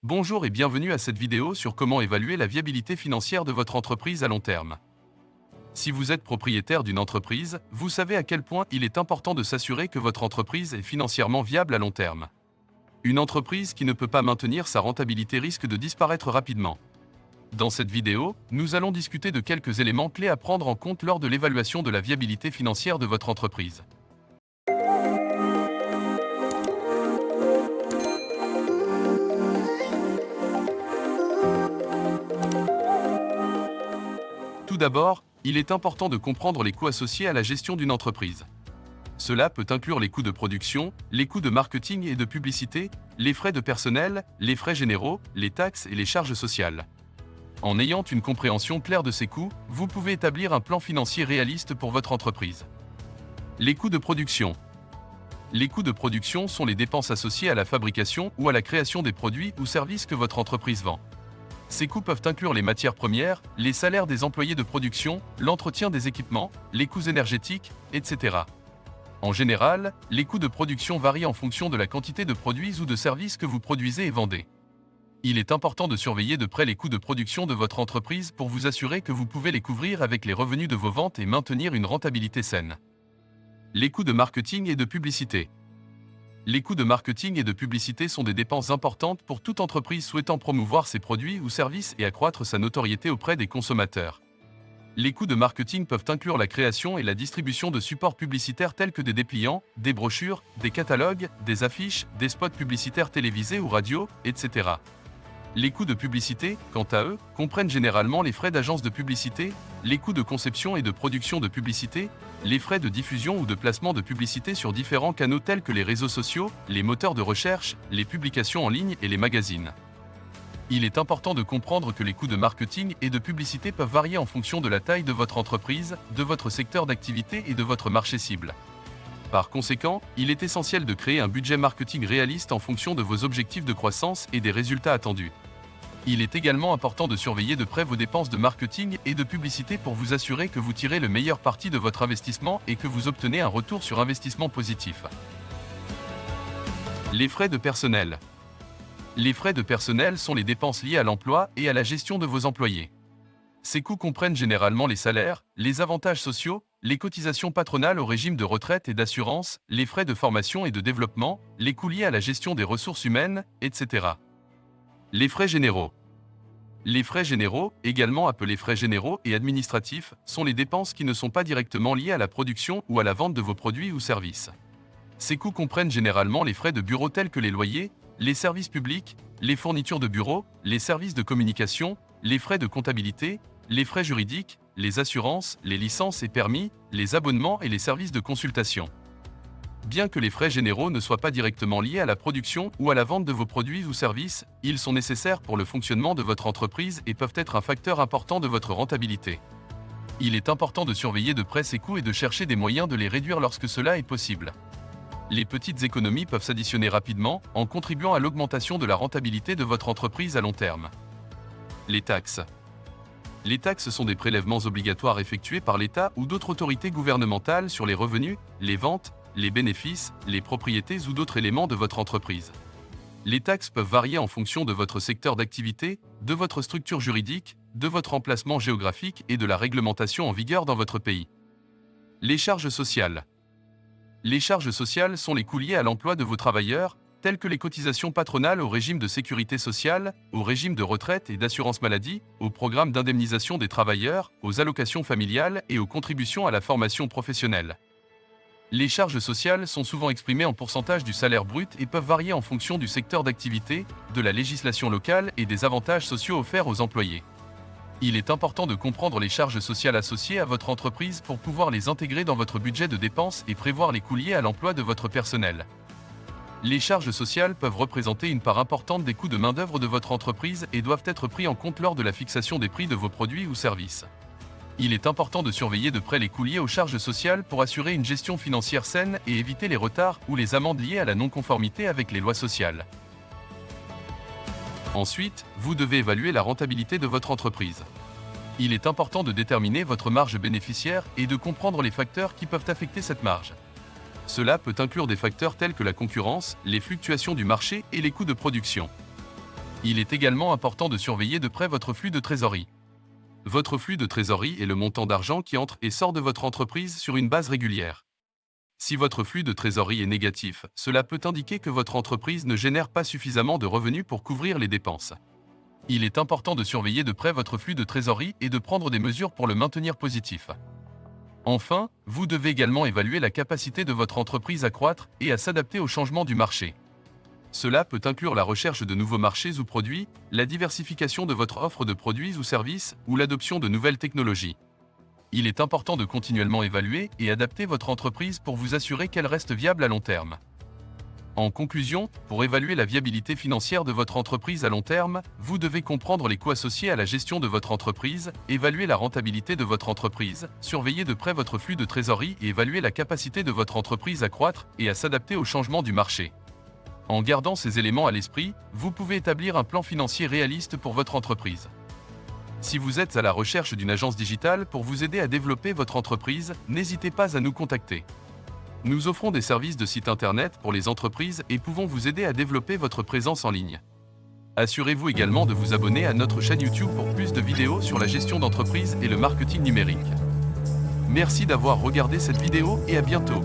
Bonjour et bienvenue à cette vidéo sur comment évaluer la viabilité financière de votre entreprise à long terme. Si vous êtes propriétaire d'une entreprise, vous savez à quel point il est important de s'assurer que votre entreprise est financièrement viable à long terme. Une entreprise qui ne peut pas maintenir sa rentabilité risque de disparaître rapidement. Dans cette vidéo, nous allons discuter de quelques éléments clés à prendre en compte lors de l'évaluation de la viabilité financière de votre entreprise. Tout d'abord, il est important de comprendre les coûts associés à la gestion d'une entreprise. Cela peut inclure les coûts de production, les coûts de marketing et de publicité, les frais de personnel, les frais généraux, les taxes et les charges sociales. En ayant une compréhension claire de ces coûts, vous pouvez établir un plan financier réaliste pour votre entreprise. Les coûts de production. Les coûts de production sont les dépenses associées à la fabrication ou à la création des produits ou services que votre entreprise vend. Ces coûts peuvent inclure les matières premières, les salaires des employés de production, l'entretien des équipements, les coûts énergétiques, etc. En général, les coûts de production varient en fonction de la quantité de produits ou de services que vous produisez et vendez. Il est important de surveiller de près les coûts de production de votre entreprise pour vous assurer que vous pouvez les couvrir avec les revenus de vos ventes et maintenir une rentabilité saine. Les coûts de marketing et de publicité. Les coûts de marketing et de publicité sont des dépenses importantes pour toute entreprise souhaitant promouvoir ses produits ou services et accroître sa notoriété auprès des consommateurs. Les coûts de marketing peuvent inclure la création et la distribution de supports publicitaires tels que des dépliants, des brochures, des catalogues, des affiches, des spots publicitaires télévisés ou radio, etc. Les coûts de publicité, quant à eux, comprennent généralement les frais d'agence de publicité, les coûts de conception et de production de publicité, les frais de diffusion ou de placement de publicité sur différents canaux tels que les réseaux sociaux, les moteurs de recherche, les publications en ligne et les magazines. Il est important de comprendre que les coûts de marketing et de publicité peuvent varier en fonction de la taille de votre entreprise, de votre secteur d'activité et de votre marché cible. Par conséquent, il est essentiel de créer un budget marketing réaliste en fonction de vos objectifs de croissance et des résultats attendus. Il est également important de surveiller de près vos dépenses de marketing et de publicité pour vous assurer que vous tirez le meilleur parti de votre investissement et que vous obtenez un retour sur investissement positif. Les frais de personnel. Les frais de personnel sont les dépenses liées à l'emploi et à la gestion de vos employés. Ces coûts comprennent généralement les salaires, les avantages sociaux, les cotisations patronales au régime de retraite et d'assurance, les frais de formation et de développement, les coûts liés à la gestion des ressources humaines, etc. Les frais généraux. Les frais généraux, également appelés frais généraux et administratifs, sont les dépenses qui ne sont pas directement liées à la production ou à la vente de vos produits ou services. Ces coûts comprennent généralement les frais de bureau tels que les loyers, les services publics, les fournitures de bureaux, les services de communication, les frais de comptabilité, les frais juridiques, les assurances, les licences et permis, les abonnements et les services de consultation. Bien que les frais généraux ne soient pas directement liés à la production ou à la vente de vos produits ou services, ils sont nécessaires pour le fonctionnement de votre entreprise et peuvent être un facteur important de votre rentabilité. Il est important de surveiller de près ces coûts et de chercher des moyens de les réduire lorsque cela est possible. Les petites économies peuvent s'additionner rapidement en contribuant à l'augmentation de la rentabilité de votre entreprise à long terme. Les taxes. Les taxes sont des prélèvements obligatoires effectués par l'État ou d'autres autorités gouvernementales sur les revenus, les ventes, les bénéfices, les propriétés ou d'autres éléments de votre entreprise. Les taxes peuvent varier en fonction de votre secteur d'activité, de votre structure juridique, de votre emplacement géographique et de la réglementation en vigueur dans votre pays. Les charges sociales. Les charges sociales sont les coûts liés à l'emploi de vos travailleurs, tels que les cotisations patronales au régime de sécurité sociale, au régime de retraite et d'assurance maladie, au programme d'indemnisation des travailleurs, aux allocations familiales et aux contributions à la formation professionnelle. Les charges sociales sont souvent exprimées en pourcentage du salaire brut et peuvent varier en fonction du secteur d'activité, de la législation locale et des avantages sociaux offerts aux employés. Il est important de comprendre les charges sociales associées à votre entreprise pour pouvoir les intégrer dans votre budget de dépenses et prévoir les coûts liés à l'emploi de votre personnel. Les charges sociales peuvent représenter une part importante des coûts de main-d'œuvre de votre entreprise et doivent être pris en compte lors de la fixation des prix de vos produits ou services. Il est important de surveiller de près les coûts liés aux charges sociales pour assurer une gestion financière saine et éviter les retards ou les amendes liées à la non-conformité avec les lois sociales. Ensuite, vous devez évaluer la rentabilité de votre entreprise. Il est important de déterminer votre marge bénéficiaire et de comprendre les facteurs qui peuvent affecter cette marge. Cela peut inclure des facteurs tels que la concurrence, les fluctuations du marché et les coûts de production. Il est également important de surveiller de près votre flux de trésorerie. Votre flux de trésorerie est le montant d'argent qui entre et sort de votre entreprise sur une base régulière. Si votre flux de trésorerie est négatif, cela peut indiquer que votre entreprise ne génère pas suffisamment de revenus pour couvrir les dépenses. Il est important de surveiller de près votre flux de trésorerie et de prendre des mesures pour le maintenir positif. Enfin, vous devez également évaluer la capacité de votre entreprise à croître et à s'adapter aux changements du marché. Cela peut inclure la recherche de nouveaux marchés ou produits, la diversification de votre offre de produits ou services, ou l'adoption de nouvelles technologies. Il est important de continuellement évaluer et adapter votre entreprise pour vous assurer qu'elle reste viable à long terme. En conclusion, pour évaluer la viabilité financière de votre entreprise à long terme, vous devez comprendre les coûts associés à la gestion de votre entreprise, évaluer la rentabilité de votre entreprise, surveiller de près votre flux de trésorerie et évaluer la capacité de votre entreprise à croître et à s'adapter aux changements du marché. En gardant ces éléments à l'esprit, vous pouvez établir un plan financier réaliste pour votre entreprise. Si vous êtes à la recherche d'une agence digitale pour vous aider à développer votre entreprise, n'hésitez pas à nous contacter. Nous offrons des services de site internet pour les entreprises et pouvons vous aider à développer votre présence en ligne. Assurez-vous également de vous abonner à notre chaîne YouTube pour plus de vidéos sur la gestion d'entreprise et le marketing numérique. Merci d'avoir regardé cette vidéo et à bientôt.